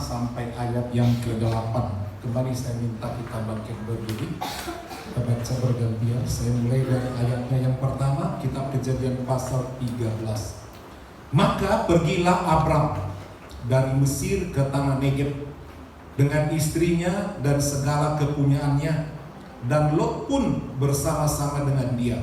sampai ayat yang ke-8. Kembali saya minta kita bangkit berdiri. Kita baca bergantian. Saya mulai dari ayatnya yang pertama, kitab Kejadian pasal 13. Maka pergilah Abram dari Mesir ke tanah Negeb dengan istrinya dan segala kepunyaannya, dan Lot pun bersama-sama dengan dia.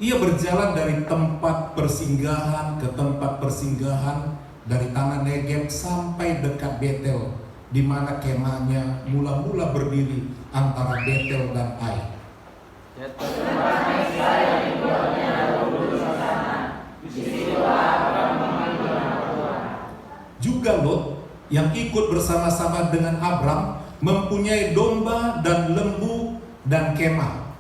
Ia berjalan dari tempat persinggahan ke tempat persinggahan, dari tanah Negeb sampai dekat Betel, di mana kemahnya mula-mula berdiri antara Betel dan Ai. Juga Lot yang ikut bersama-sama dengan Abram mempunyai domba dan lembu dan kemah.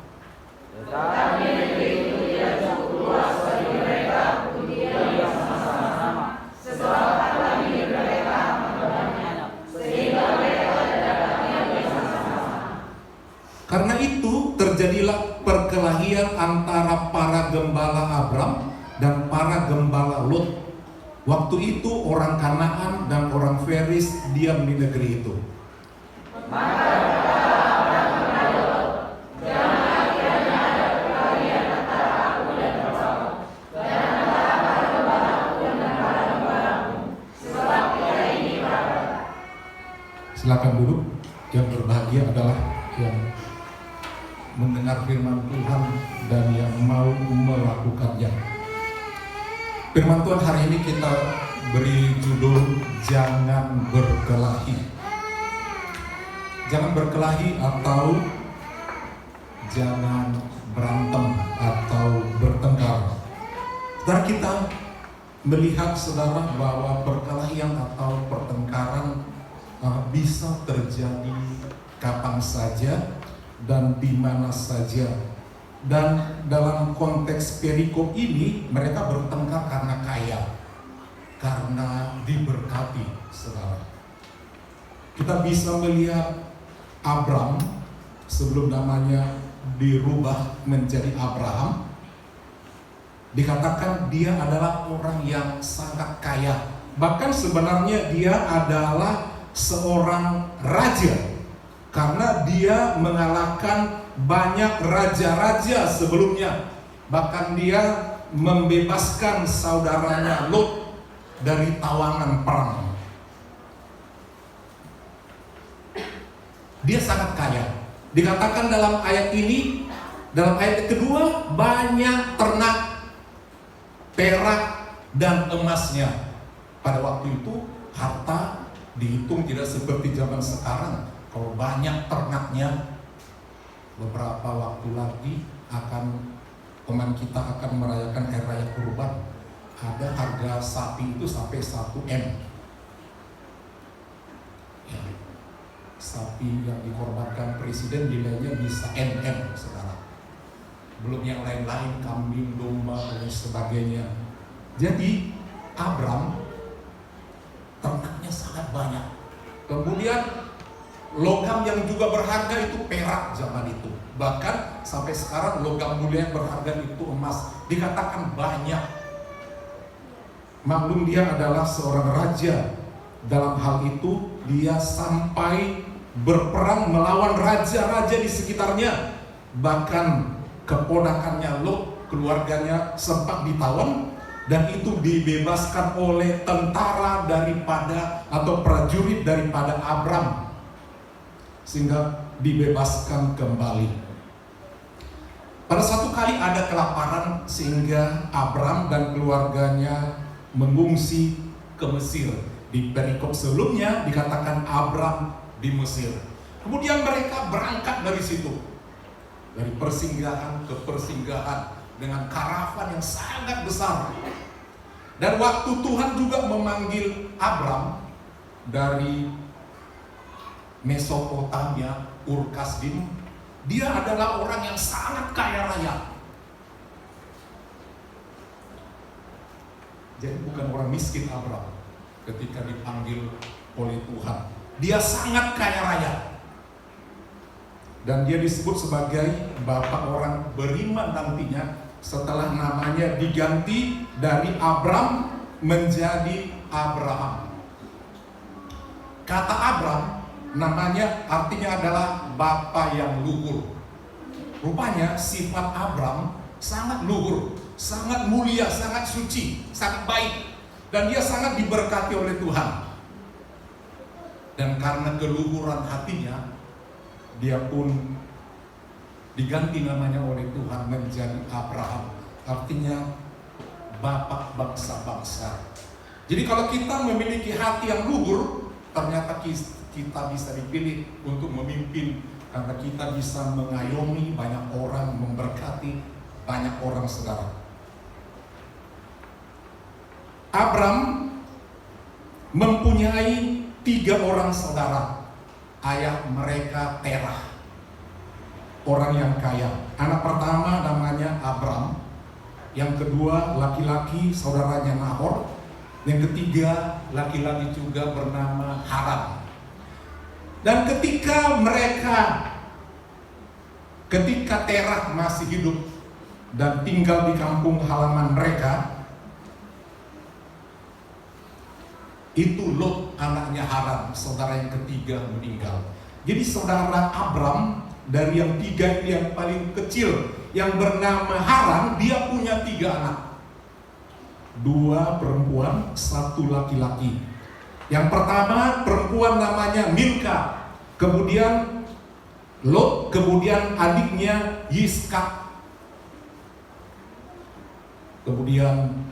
Karena itu terjadilah perkelahian antara para gembala Abram dan para gembala Lot. Waktu itu orang Kanaan dan orang Feris diam di negeri itu. Silakan duduk. Yang berbahagia adalah yang mendengar firman Tuhan dan yang mau melakukannya. Firman Tuhan hari ini kita beri judul Jangan Berkelahi. Jangan berkelahi atau jangan berantem atau bertengkar. Dan kita melihat saudara bahwa perkelahian atau pertengkaran bisa terjadi kapan saja dan di mana saja. Dan dalam konteks perikop ini mereka bertengkar karena kaya, karena diberkati, saudara. Kita bisa melihat Abram sebelum namanya dirubah menjadi Abraham, dikatakan dia adalah orang yang sangat kaya. Bahkan sebenarnya dia adalah seorang raja, karena dia mengalahkan banyak raja-raja sebelumnya. Bahkan dia membebaskan saudaranya Lot dari tawanan perang. Dia sangat kaya. Dikatakan dalam ayat ini, dalam ayat kedua, banyak ternak, perak dan emasnya. Pada waktu itu harta dihitung tidak seperti zaman sekarang. Kalau banyak ternaknya, beberapa waktu lagi teman kita akan merayakan hari raya kurban. Ada harga sapi itu sampai 1 M. Ya, sapi yang dikorbankan presiden nilainya bisa MM sekarang. Belum yang lain-lain, kambing, domba dan sebagainya. Jadi Abram ternaknya sangat banyak. Kemudian logam yang juga berharga itu perak zaman itu. Bahkan sampai sekarang logam mulia yang berharga itu emas. Dikatakan banyak. Maklum dia adalah seorang raja. Dalam hal itu dia sampai berperang melawan raja-raja di sekitarnya. Bahkan keponakannya Lot, keluarganya sempat ditawan, dan itu dibebaskan oleh tentara daripada atau prajurit daripada Abram, sehingga dibebaskan kembali. Pada satu kali ada kelaparan sehingga Abram dan keluarganya mengungsi ke Mesir. Di perikop sebelumnya dikatakan Abram di Mesir. Kemudian mereka berangkat dari situ, dari persinggahan ke persinggahan dengan karavan yang sangat besar. Dan waktu Tuhan juga memanggil Abram dari Mesopotamia, Ur Kasdim, dia adalah orang yang sangat kaya raya. Jadi bukan orang miskin Abram ketika dipanggil oleh Tuhan. Dia sangat kaya raya. Dan dia disebut sebagai bapak orang beriman nantinya setelah namanya diganti dari Abram menjadi Abraham. Kata Abram namanya artinya adalah bapa yang luhur. Rupanya sifat Abram sangat luhur, sangat mulia, sangat suci, sangat baik, dan dia sangat diberkati oleh Tuhan. Dan karena keluhuran hatinya, dia pun diganti namanya oleh Tuhan menjadi Abraham, artinya bapak bangsa-bangsa. Jadi kalau kita memiliki hati yang luhur, ternyata kita bisa dipilih untuk memimpin, karena kita bisa mengayomi banyak orang, memberkati banyak orang, saudara. Abram mempunyai 3 orang saudara. Ayah mereka Terah, orang yang kaya. Anak pertama namanya Abram, yang kedua laki-laki saudaranya Nahor, yang ketiga laki-laki juga bernama Haran. Dan ketika Terah masih hidup dan tinggal di kampung halaman mereka, itu Lot anaknya Haran, saudara yang ketiga, meninggal. Jadi saudara Abram dari yang 3 ini yang paling kecil, yang bernama Haran, dia punya 3 anak, 2 perempuan, 1 laki-laki. Yang pertama perempuan namanya Milka, kemudian Lot, kemudian adiknya Yiska, kemudian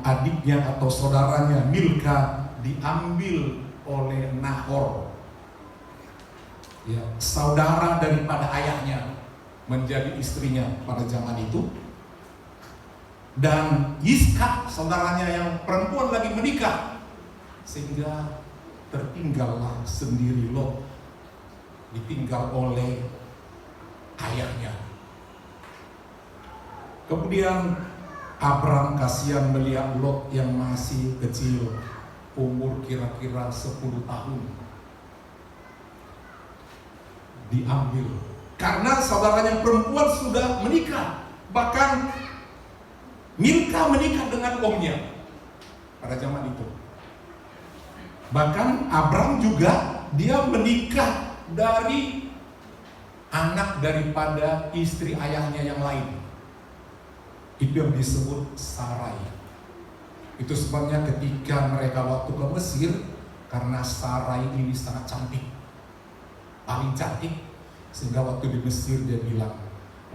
adiknya atau saudaranya Milka diambil oleh Nahor, ya, saudara daripada ayahnya, menjadi istrinya pada zaman itu. Dan Yiska saudaranya yang perempuan lagi menikah, sehingga tertinggallah sendiri Lot, ditinggal oleh ayahnya. Kemudian Abram kasihan melihat Lot yang masih kecil, umur kira-kira 10 tahun, diambil. Karena saudaranya perempuan sudah menikah. Bahkan Milka menikah dengan omnya pada zaman itu. Bahkan Abram juga dia menikah dari anak daripada istri ayahnya yang lain. Itu yang disebut Sarai. Itu sebabnya ketika mereka waktu ke Mesir, karena Sarai ini sangat cantik, paling cantik, sehingga waktu di Mesir dia bilang,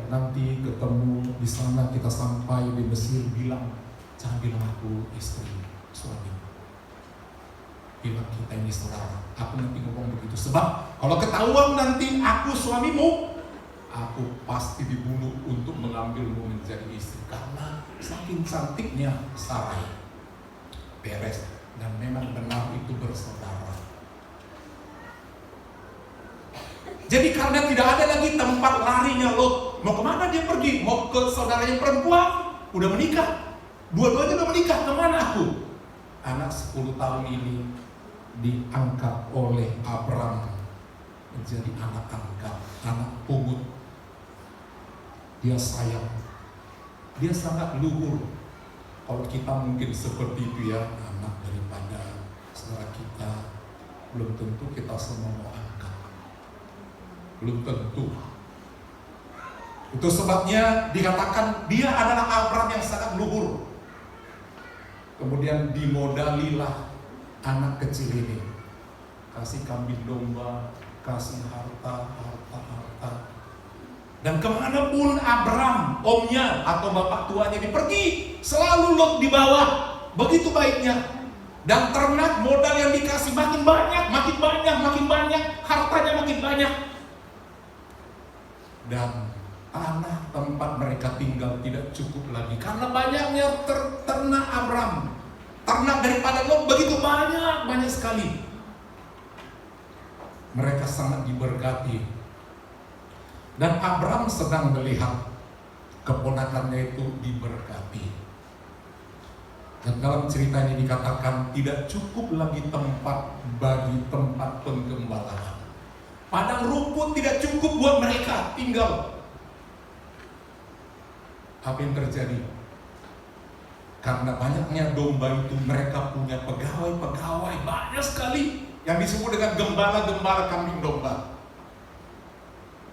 nanti ketemu di sana, kita sampai di Mesir, bilang, jangan bilang aku istri suami, bilang kita ini saudara. Aku nanti ngomong begitu, sebab kalau ketahuan nanti aku suamimu, aku pasti dibunuh untuk mengambilmu menjadi istri. Karena saking cantiknya Sarai. Beres. Dan memang benar itu bersaudara. Jadi karena tidak ada lagi tempat larinya Lot, mau kemana dia pergi? Mau ke saudaranya perempuan, udah menikah, dua-duanya udah menikah, kemana aku? Anak 10 tahun ini diangkat oleh Abram menjadi anak angkat, anak pungut. Dia sayang, dia sangat luhur. Kalau kita mungkin seperti itu ya, anak daripada saudara kita, belum tentu kita semua mau angkat, belum tentu. Itu sebabnya dikatakan dia adalah Abram yang sangat luhur. Kemudian dimodalilah anak kecil ini, kasih kambing domba, kasih harta. Dan kemanapun Abram, omnya atau bapak tuanya pergi, selalu Lot di bawah. Begitu baiknya. Dan ternak modal yang dikasih makin banyak, hartanya makin banyak. Dan tanah tempat mereka tinggal tidak cukup lagi, karena banyaknya ternak Abram. Ternak daripada Lot begitu banyak sekali. Mereka sangat diberkati. Dan Abram sedang melihat keponakannya itu diberkati. Dan dalam cerita ini dikatakan tidak cukup lagi tempat bagi tempat penggembalaan. Padang rumput tidak cukup buat mereka tinggal. Apa yang terjadi? Karena banyaknya domba itu, mereka punya pegawai-pegawai banyak sekali yang disebut dengan gembala-gembala kambing domba.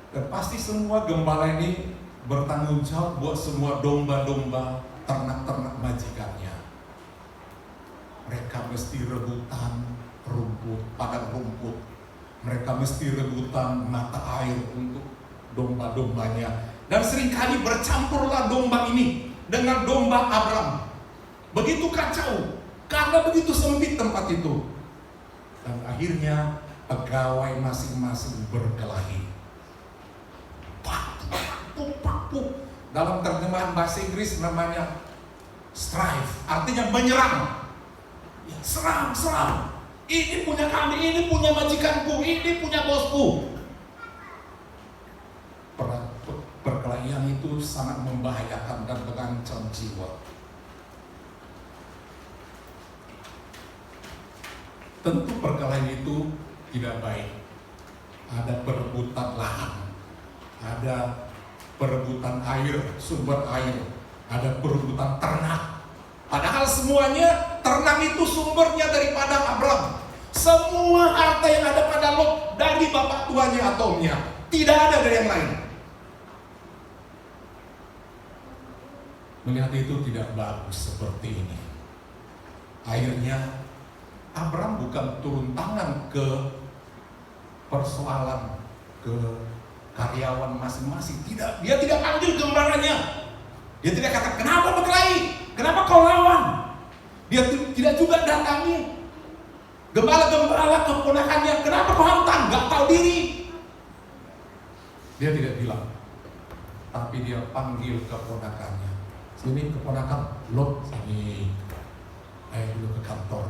Dan pasti semua gembala ini bertanggung jawab buat semua domba-domba, ternak-ternak majikannya. Mereka mesti rebutan rumput, padang rumput. Mereka mesti rebutan mata air untuk domba-dombanya. Dan seringkali bercampurlah domba ini dengan domba Abram. Begitu kacau, karena begitu sempit tempat itu. Dan akhirnya pegawai masing-masing berkelahi. Pak. Dalam terjemahan bahasa Inggris namanya strife, artinya menyerang. Ya, serang. Ini punya kami, ini punya majikanku, ini punya bosku. Perkelahian itu sangat membahayakan dan mengancam jiwa. Tentu perkelahian itu tidak baik. Ada perebutan lahan, ada perebutan air, sumber air, ada perebutan ternak. Padahal semuanya ternak itu sumbernya daripada Abram. Semua harta yang ada pada Lot dari bapak tuanya atau omnya, tidak ada dari yang lain. Melihat itu tidak bagus seperti ini. Akhirnya Abram bukan turun tangan ke persoalan, ke karyawan masing-masing. Tidak, dia tidak panggil gembalanya. Dia tidak kata, kenapa berkelahi? Kenapa kau lawan? Dia tidak juga datangi gembala-gembala keponakannya. Kenapa kau hantam? Gak tahu diri. Dia tidak bilang, tapi dia panggil keponakannya. Sini keponakan, Lot, sini. Ayo dulu ke kantor.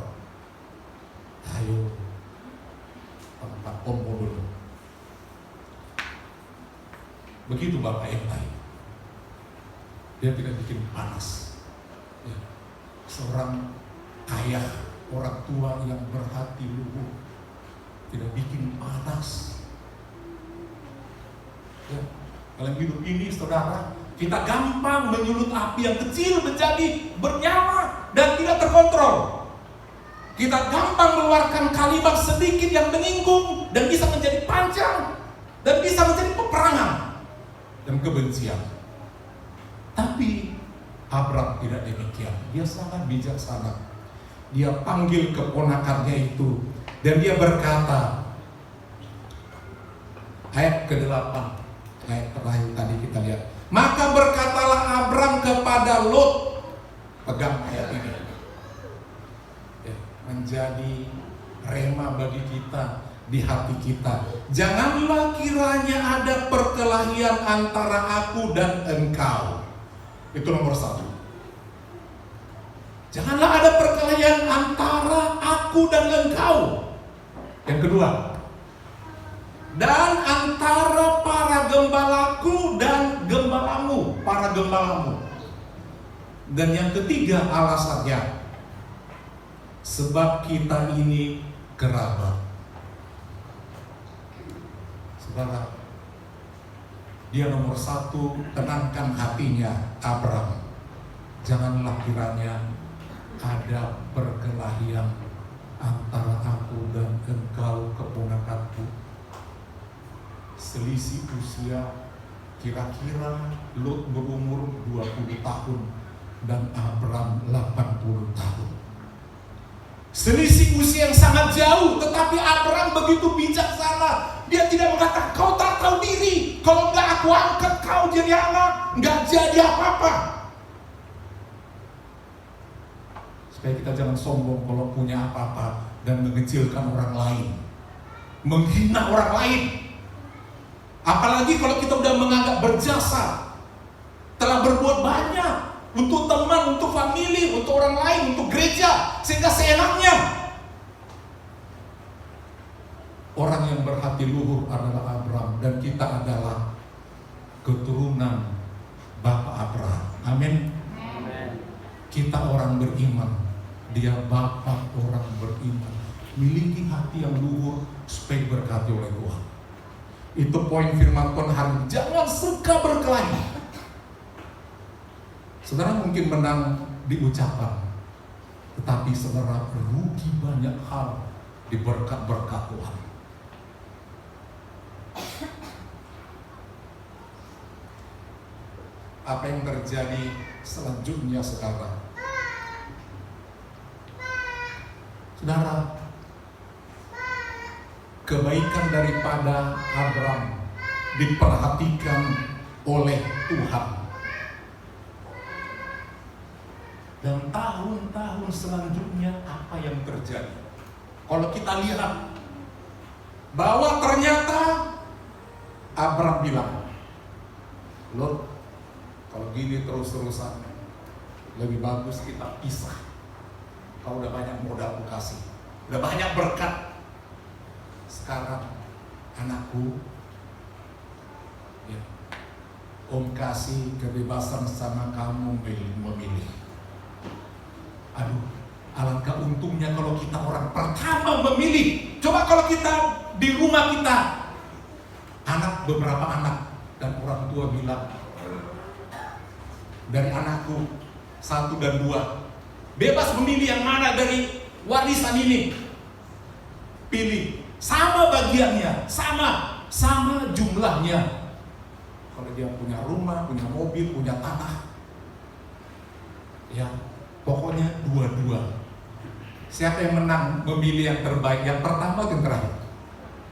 Ayo tempat pompo dulu. Begitu bapak yang lain. Dia tidak bikin panas. Ya. Seorang ayah, orang tua yang berhati luhur, tidak bikin panas. Ya. Dalam hidup ini, saudara, kita gampang menyulut api yang kecil menjadi bernyawa dan tidak terkontrol. Kita gampang mengeluarkan kalimat sedikit yang menyinggung dan bisa menjadi panjang dan bisa menjadi peperangan dan kebencian. Tapi Abram tidak demikian. Dia sangat bijaksana. Dia panggil keponakannya itu dan dia berkata, ayat ke-8, ayat terakhir tadi kita lihat. Maka berkatalah Abram kepada Lot, pegang ayat ini, ya, menjadi rema bagi kita di hati kita. Janganlah kiranya ada perkelahian antara aku dan engkau. Itu nomor 1. Janganlah ada perkelahian antara aku dan engkau. Yang kedua, dan antara para gembalaku dan gembalamu, para gembalamu. Dan yang ketiga alasannya, sebab kita ini kerabat. Saudara, dia nomor 1, tenangkan hatinya Abram. Janganlah kiranya ada perkelahian antara aku dan engkau keponakanku. Selisih usia kira-kira Lot berumur 20 tahun dan Abram 80 tahun. Selisih usia yang sangat jauh, tetapi Abram begitu bijaksana. Dia tidak mengatakan, kau tak tahu diri, kalau enggak aku angkat kau jadi anak, enggak jadi apa-apa. Supaya kita jangan sombong kalau punya apa-apa dan mengecilkan orang lain, menghina orang lain. Apalagi kalau kita udah menganggap berjasa, telah berbuat banyak untuk teman, untuk famili, untuk orang lain, untuk gereja, sehingga seenaknya. Orang yang berhati luhur adalah Abram, dan kita adalah keturunan Bapak Abraham. Amin. Kita orang beriman, dia Bapak orang beriman. Miliki hati yang luhur supaya berkati oleh Tuhan. Itu poin firman Tuhan hari ini. Jangan suka berkelahi. Saudara mungkin menang di ucapan, tetapi saudara rugi banyak hal di berkat-berkat Tuhan. Apa yang terjadi selanjutnya, saudara? Saudara, kebaikan daripada Abraham diperhatikan oleh Tuhan. Dan tahun-tahun selanjutnya apa yang terjadi? Kalau kita lihat bahwa ternyata Abraham bilang, Lot, kalau gini terus-terusan lebih bagus kita pisah. Kau udah banyak modal aku kasih, udah banyak berkat. Sekarang anakku, ya, Om kasih kebebasan sama kamu memilih. Aduh, alangkah untungnya kalau kita orang pertama memilih. Coba kalau kita di rumah kita, beberapa anak, dan orang tua bilang, dari anakku 1 dan 2, bebas memilih yang mana dari warisan ini. Pilih, sama bagiannya, sama jumlahnya. Kalau dia punya rumah, punya mobil, punya tanah, ya pokoknya 2-2. Siapa yang menang memilih yang terbaik? Yang pertama atau yang terakhir?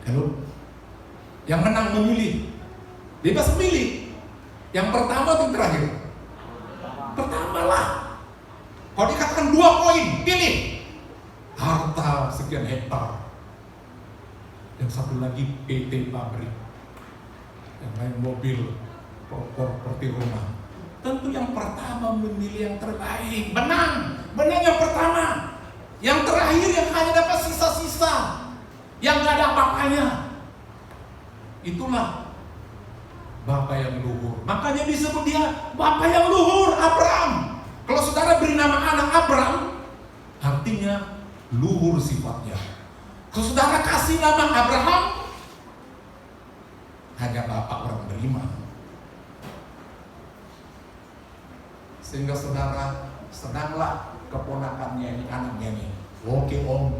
Halo? Yang menang memilih, bebas memilih. Yang pertama atau yang terakhir? Pertama lah. Kalau dikatakan 2 koin, pilih. Harta sekian hektar. Yang satu lagi PT pabrik. Yang lain mobil, properti rumah. Tentu yang pertama memilih yang terbaik. Menang yang pertama. Yang terakhir yang hanya dapat sisa-sisa, yang gak ada apa-apanya. Itulah Bapak yang luhur. Makanya disebut dia Bapak yang luhur, Abraham. Kalau saudara beri nama anak Abraham, artinya luhur sifatnya. Kalau saudara kasih nama Abraham, hanya Bapak orang beriman. Sehingga saudara senanglah keponakannya ini, anaknya ini. Oke Om,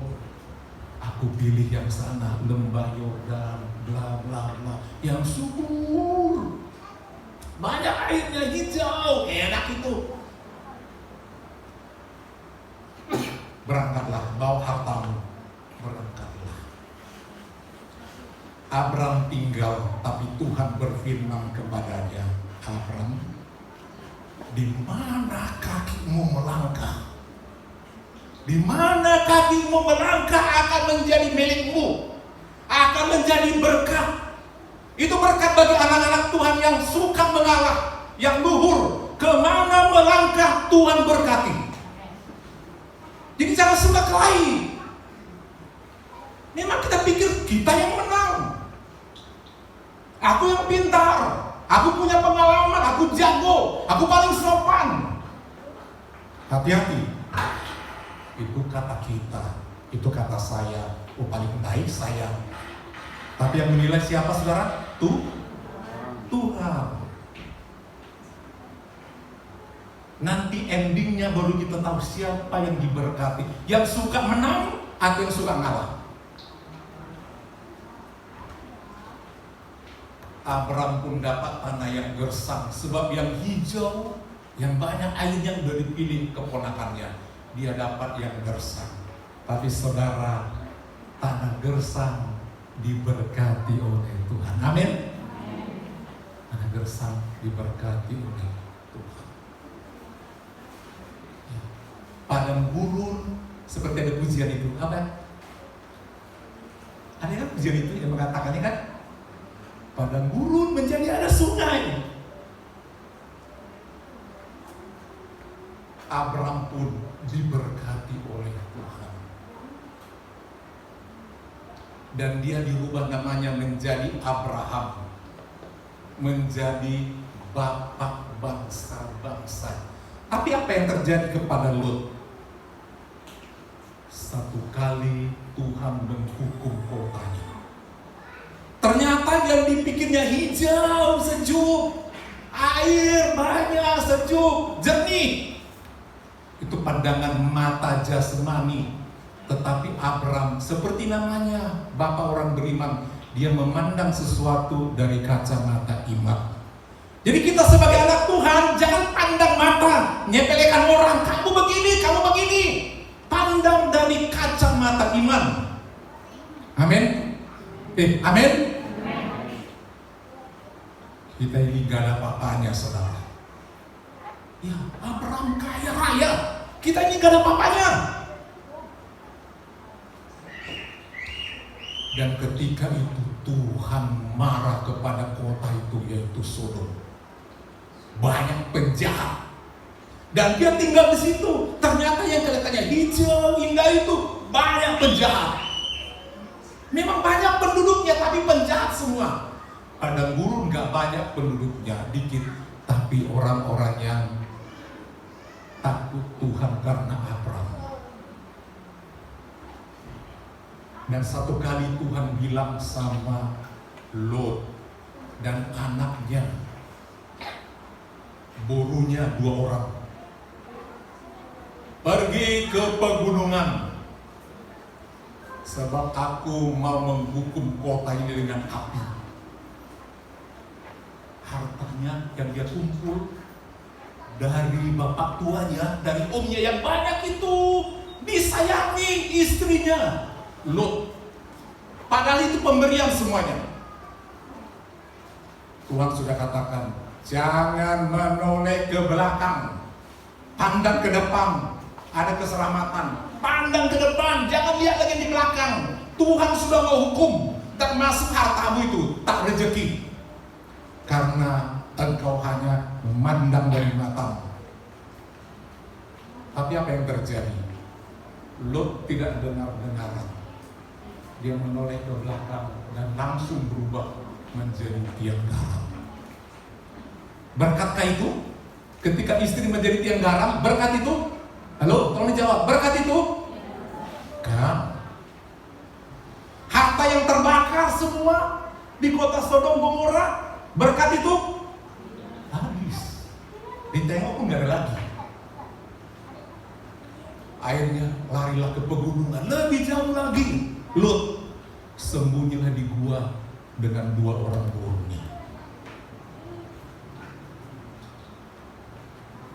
aku pilih yang sana, lembah Yordan, bla bla bla, yang subur, banyak airnya, hijau, enak itu. Berangkatlah, bawa hartamu, berangkatlah. Abraham tinggal, tapi Tuhan berfirman kepadanya, Abraham, di mana kakimu melangkah? Di mana kakimu melangkah akan menjadi milikmu, akan menjadi berkat. Itu berkat bagi anak-anak Tuhan yang suka mengalah, yang luhur. Kemana melangkah Tuhan berkati. Jadi jangan suka kelahi. Memang kita pikir kita yang menang, aku yang pintar, aku punya pengalaman, aku jago, aku paling sopan. Hati-hati. Itu kata kita, itu kata saya, paling baik saya. Tapi yang menilai siapa saudara? Tuhan. Nanti endingnya baru kita tahu siapa yang diberkati, yang suka menang atau yang suka ngalah. Abraham pun dapat tanah yang gersang, sebab yang hijau, yang banyak airnya udah dipilih keponakannya. Dia dapat yang gersang. Tapi saudara, tanah gersang diberkati oleh Tuhan. Amin. Tanah gersang diberkati oleh Tuhan. Padang gurun, seperti ada pujian itu. Apa? Ada kan pujian itu yang mengatakannya kan? Padang gurun menjadi ada sungai. Abraham pun diberkati oleh Tuhan. Dan dia dirubah namanya menjadi Abraham, menjadi bapak bangsa-bangsa. Tapi apa yang terjadi kepada Lot? Satu kali Tuhan menghukum kotanya. Ternyata yang dipikirnya hijau, sejuk, air banyak, sejuk, jernih. Itu pandangan mata jasmani. Tetapi Abram seperti namanya, bapak orang beriman, dia memandang sesuatu dari kacamata iman. Jadi kita sebagai anak Tuhan jangan pandang mata, nyepelekan orang, kamu begini, kamu begini. Pandang dari kacamata iman. Amin. Amin. Kita ini gak ada apa-apanya, saudara. Ya, Abraham kaya raya. Kita ini gak ada apa-apanya. Dan ketika itu Tuhan marah kepada kota itu, yaitu Sodom. Banyak penjahat. Dan dia tinggal di situ. Ternyata yang kelihatannya hijau, indah itu banyak penjahat. Memang banyak penduduknya, tapi penjahat semua. Padang gurun gak banyak penduduknya, dikit. Tapi orang-orang yang takut Tuhan karena Abraham. Dan satu kali Tuhan bilang sama Lot dan anaknya, burunya 2 orang, pergi ke pegunungan, sebab aku mau menghukum kota ini dengan api. Hartanya yang dia kumpul dari bapak tuanya, dari omnya yang banyak itu, disayangi istrinya Lot. Padahal itu pemberian semuanya. Tuhan sudah katakan, jangan menoleh ke belakang, pandang ke depan, ada keselamatan. Pandang ke depan, jangan lihat lagi di belakang. Tuhan sudah menghukum, termasuk hartamu itu tak rezeki, karena engkau hanya memandang dari matamu. Tapi apa yang terjadi? Lot tidak dengar-dengaran. Dia menoleh ke belakang dan langsung berubah menjadi tiang garam. Berkatkah itu? Ketika istri menjadi tiang garam, berkat itu? Halo, tolong dijawab. Berkat itu? Kan? Harta yang terbakar semua di kota Sodom Gomora, berkat itu habis. Ditengok pun gak ada lagi. Akhirnya larilah ke pegunungan, lebih jauh lagi. Lot sembunyilah di gua dengan 2 orang burunya.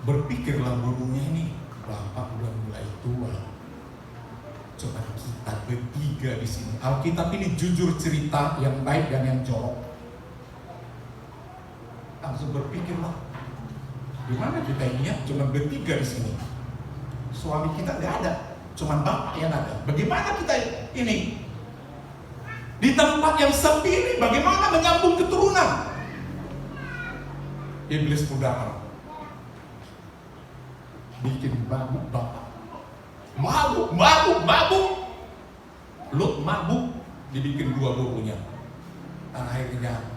Berpikirlah burunya ini, bapak udah mulai tua. Coba kita bertiga di sini. Alkitab ini jujur cerita yang baik dan yang jorok. Langsung berpikirlah, gimana kita ini ya? Cuma bertiga di sini. Suami kita nggak ada, cuma bapak yang ada. Bagaimana kita ini di tempat yang sepi ini? Bagaimana menyambung keturunan? Iblis pudar, bikin mabuk bapak. Mabuk. Lot mabuk, dibikin 2 burunya. Dan akhirnya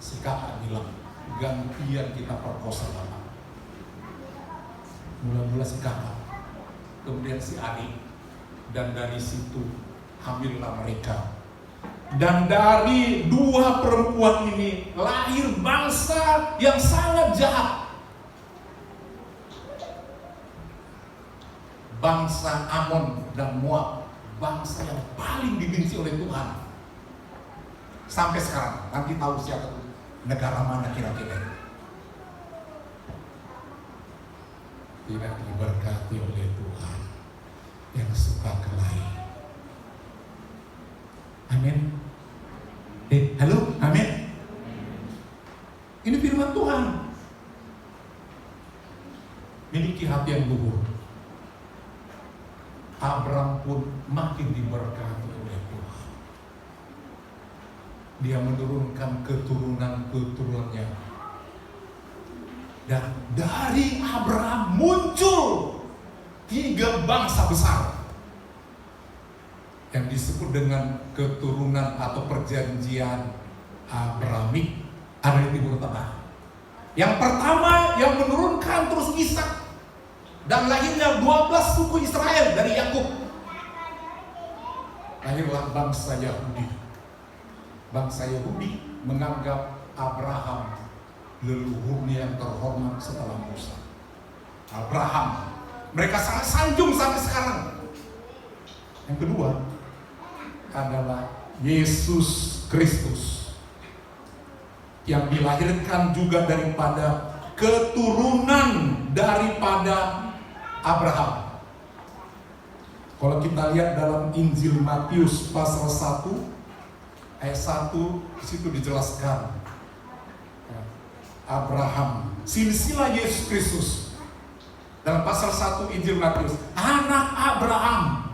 si kakak bilang, gantian kita perkosa bapak. Mula-mula si kakak, kemudian si adik, dan dari situ hamillah mereka. Dan dari 2 perempuan ini lahir bangsa yang sangat jahat. Bangsa Amon dan Moab, bangsa yang paling dibenci oleh Tuhan. Sampai sekarang, nanti tahu siapa itu, negara mana kira-kira. Tidak diberkati oleh Tuhan, yang suka kelahi. Amin. Halo, amin. Ini firman Tuhan. Miliki hati yang luhur. Abraham pun makin diberkati oleh Tuhan. Dia menurunkan keturunan-keturunannya. Dan dari Abraham muncul 3 bangsa besar yang disebut dengan keturunan atau perjanjian Abrahamik, ada di Timur Tengah. Yang pertama yang menurunkan terus Ishak, dan lahirnya 12 suku Israel dari Yakub. Lahirlah bangsa Yahudi. Bangsa Yahudi menganggap Abraham leluhurnya yang terhormat setelah Musa, Abraham. Mereka sangat sanjung sampai sekarang. Yang kedua adalah Yesus Kristus, yang dilahirkan juga daripada keturunan daripada Abraham. Kalau kita lihat dalam Injil Matius pasal 1 ayat 1, di situ dijelaskan Abraham, silsilah Yesus Kristus. Dalam pasal 1 Injil Matius, anak Abraham.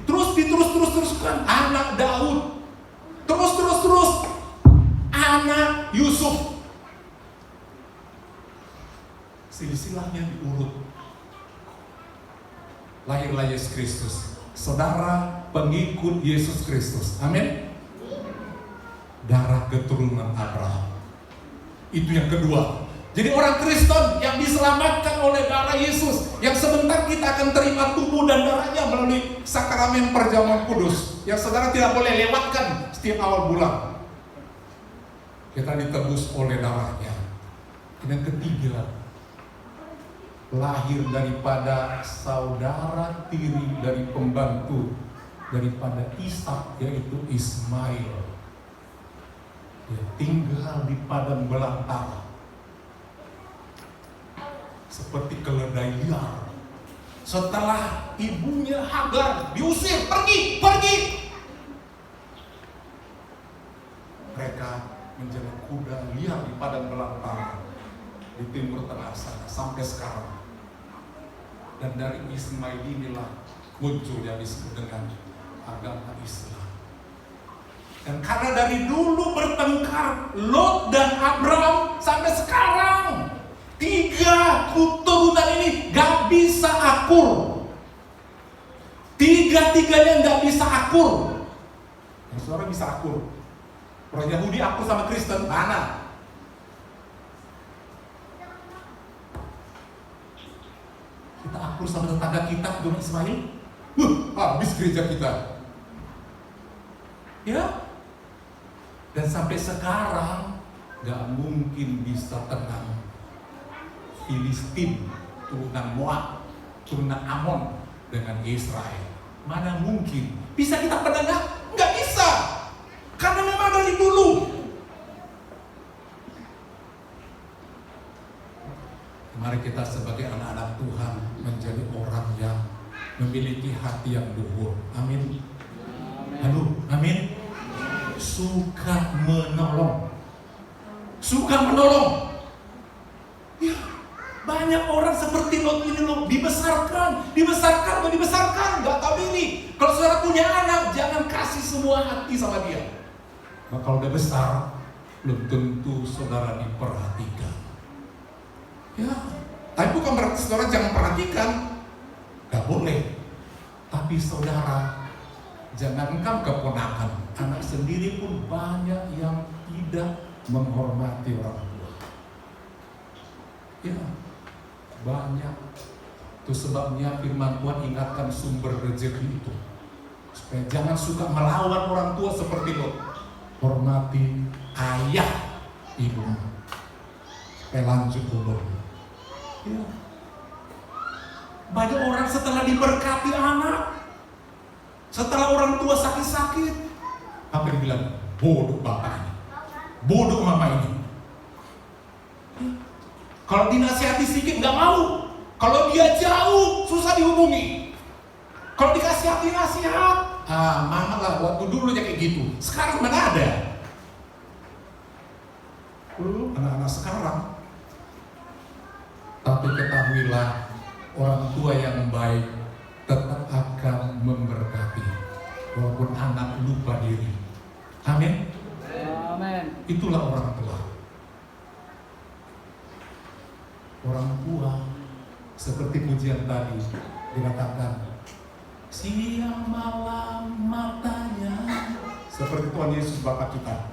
Terus-teruskan anak Daud. Terus anak Yusuf. Silsilahnya diurut. Lahirlah Yesus Kristus, saudara pengikut Yesus Kristus. Amin. Darah keturunan Abraham. Itu yang kedua. Jadi orang Kristen yang diselamatkan oleh darah Yesus, yang sebentar kita akan terima tubuh dan darahnya melalui sakramen perjamuan kudus, yang saudara tidak boleh lewatkan setiap awal bulan. Kita ditebus oleh darahnya. Dan yang ketiga, lahir daripada saudara tiri dari pembantu daripada Ishak, yaitu Ismail. Dia tinggal di padang belantara seperti keledai liar. Setelah ibunya Hagar diusir, pergi. Mereka menjadi kuda liar di padang belantara di timur tengah sana sampai sekarang. Dan dari Ismail inilah muncul yang disebut dengan agama Islam. Dan karena dari dulu bertengkar Lot dan Abraham sampai sekarang, tiga keturunan ini gak bisa akur. Tiga-tiganya gak bisa akur. Yang saudara bisa akur. Orang Yahudi akur sama Kristen, mana? Kita akur sama tetangga kita, Tuhan Ismail. Habis gereja kita. Ya. Dan sampai sekarang gak mungkin bisa tenang. Filistin, turunan Moab, turunan Amon dengan Israel. Mana mungkin bisa kita pedangkan? Nggak bisa, karena memang dari dulu. Mari kita sebagai anak-anak Tuhan menjadi orang yang memiliki hati yang luhur. Amin. Halo, amin. Suka menolong. Ya. Banyak orang seperti Lot ini loh, dibesarkan, nggak tahu diri. Kalau saudara punya anak, jangan kasih semua hati sama dia. Nah, kalau udah besar, belum tentu saudara diperhatikan. Ya, tapi bukan berarti saudara jangan perhatikan, nggak boleh. Tapi saudara, jangankan keponakan, anak sendiri pun banyak yang tidak menghormati orang tua. Ya. Banyak. Itu sebabnya firman Tuhan ingatkan sumber rezeki itu, supaya jangan suka melawan orang tua seperti Lot. Hormati ayah ibu, supaya lanjut umur. Ya. Banyak orang setelah diberkati anak, setelah orang tua sakit-sakit, apa yang bilang? Bodoh bapak ini, bodoh mama ini. Kalau dinasihati sedikit nggak mau. Kalau dia jauh susah dihubungi. Kalau dikasih hati nasihat, mama lah waktu dulu kayak gitu. Sekarang mana ada? Anak-anak sekarang. Tapi ketahuilah, orang tua yang baik tetap akan memberkati, walaupun anak lupa diri. Amin. Amin. Itulah orang tua. Orang tua seperti pujian tadi dikatakan, siang malam matanya seperti Tuhan Yesus Bapa kita,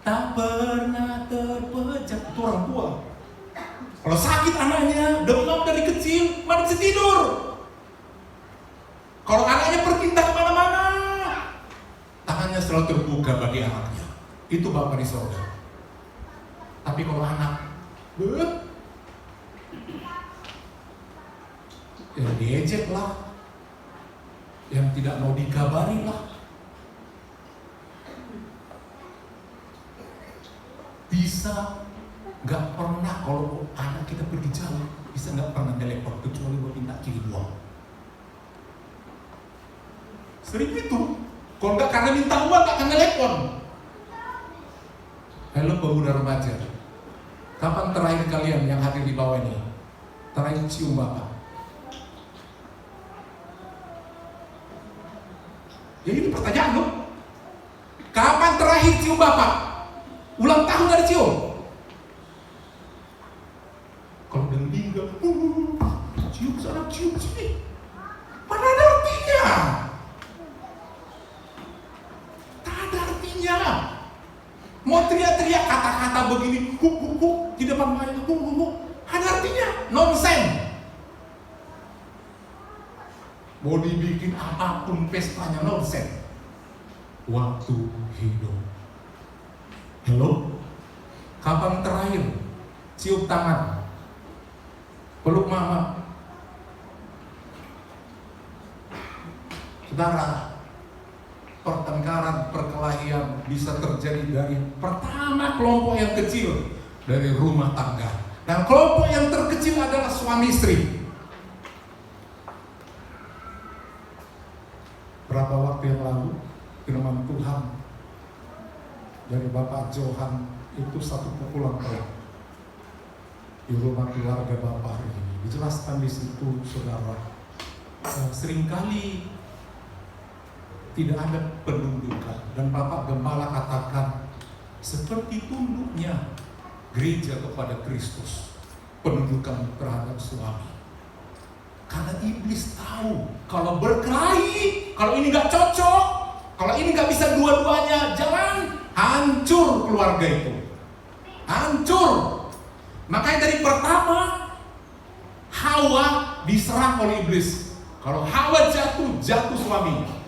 tak pernah terpejam. Itu orang tua. Kalau sakit anaknya, demam dari kecil, mana bisa tidur. Kalau anaknya berpindah kemana-mana, tangannya selalu terbuka bagi anaknya. Itu Bapa di sorga. Tapi kalau anak, yang diejek lah, yang tidak mau dikabari lah, bisa nggak pernah kalau anak kita pergi jauh, bisa nggak pernah telepon kecuali buat minta kirim uang. Sering itu, kalau nggak karena minta uang nggak akan telepon. Halo pemuda remaja, kapan terakhir kalian yang hadir di bawah ini terakhir cium Bapak? Ya ini pertanyaan loh. Kapan terakhir cium Bapak? Ulang tahun dari cium. Kalau udah meninggal, cium sana, cium sini. Mana ada artinya? Tak ada artinya. Mau teriak-teriak kata-kata begini, di depan mereka, ada artinya? Nonsen. Mau dibikin apapun pestanya nonsen. Waktu hidup. Halo? Kapan terakhir cium tangan? Peluk mama? Saudara, pertengkaran, perkelahian bisa terjadi dari pertama kelompok yang kecil, dari rumah tangga. Dan kelompok yang terkecil adalah suami istri. Berapa waktu yang lalu, firman Tuhan dari Bapak Johan itu satu pukulan telak di rumah keluarga Bapak ini. Dijelaskan di situ, saudara, seringkali tidak ada penundukan, dan Bapak Gembala katakan seperti tunduknya gereja kepada Kristus, penundukan terhadap suami. Karena iblis tahu kalau berkelahi, kalau ini nggak cocok, kalau ini nggak bisa dua-duanya jalan, hancur keluarga itu, hancur. Makanya dari pertama Hawa diserang oleh iblis. Kalau Hawa jatuh, jatuh suaminya.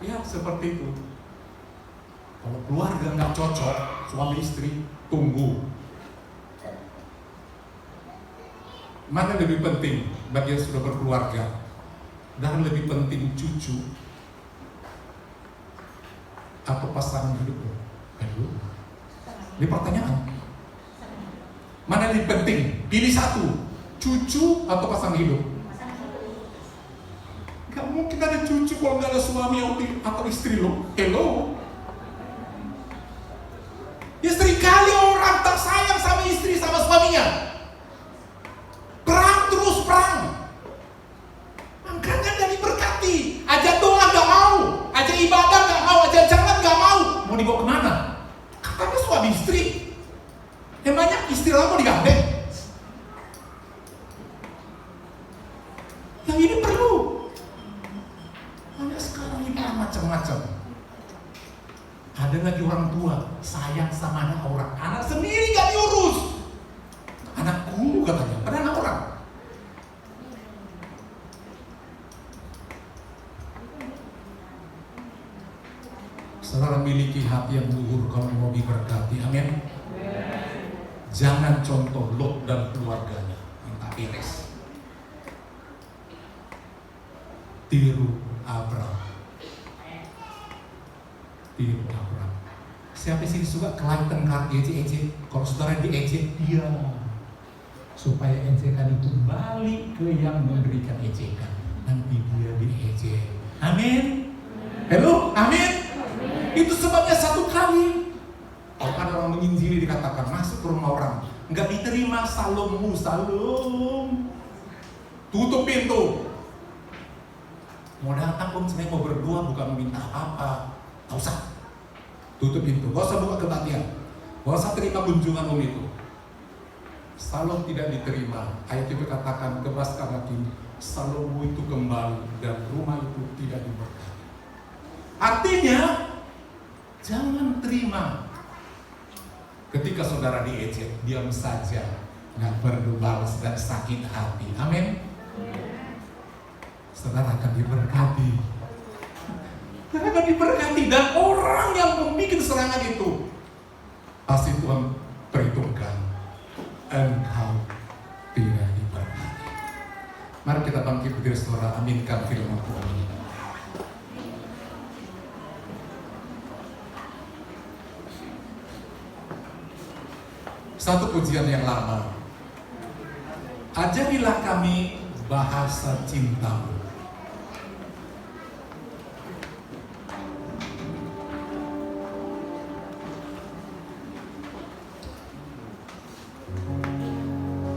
Ya seperti itu. Kalau keluarga nggak cocok, suami istri, tunggu. Mana lebih penting bagi yang sudah berkeluarga? Dan lebih penting cucu atau pasangan hidupmu? Ini pertanyaan. Mana lebih penting? Pilih satu, cucu atau pasangan hidup? Gak mungkin ada cucu kalau gak ada suami atau istri lo. Hello. Ya seringkali orang tak sayang sama istri, sama suaminya. Perang terus perang. Makanya gak diberkati. Ajak doa gak mau, ajak ibadah gak mau, ajak jalan gak mau. Mau dibawa kemana? Katanya suami istri. Emangnya istri lo mau digandeng? Yang ini perlu. Hanya sekarang ini macam-macam. Ada lagi orang tua sayang sama anak orang, anak sendiri gak diurus. Anakku katanya, pada anak orang. Saudara miliki hati yang luhur kalau mau diberkati, amin. Jangan contoh Lot dan keluarganya yang tak beres. Tiru Abraham. Tiru Abraham. Siapa sih suka kelaitan kaki ejek-ejek? Kalau saudara diejek, dia supaya ejekan itu balik ke yang memberikan ejekan. Nanti dia diejek. Amin. Halo, amin. Itu sebabnya satu kali kalau ada orang menginjili dikatakan masuk ke rumah orang, nggak diterima, salommu, salom, tutup pintu. Mau datang pun sebenarnya mau berdoa, bukan meminta apa-apa, tak usah, tutup pintu, gak usah buka kebaktian, gak usah terima kunjungan itu. Salom tidak diterima. Ayat itu katakan kebaskan hati, salommu itu kembali dan rumah itu tidak diberkati. Artinya jangan terima ketika saudara diejek, diam saja, nggak perlu balas dan sakit hati. Amin. Saudara akan diberkati. Mereka diberkati, dan orang yang membuat serangan itu pasti Tuhan perhitungkan engkau tidak diberkati. Mari kita bangkit berdiri saudara, aminkan firman Tuhan ini. Satu pujian yang lama. Ajarilah kami bahasa cintamu.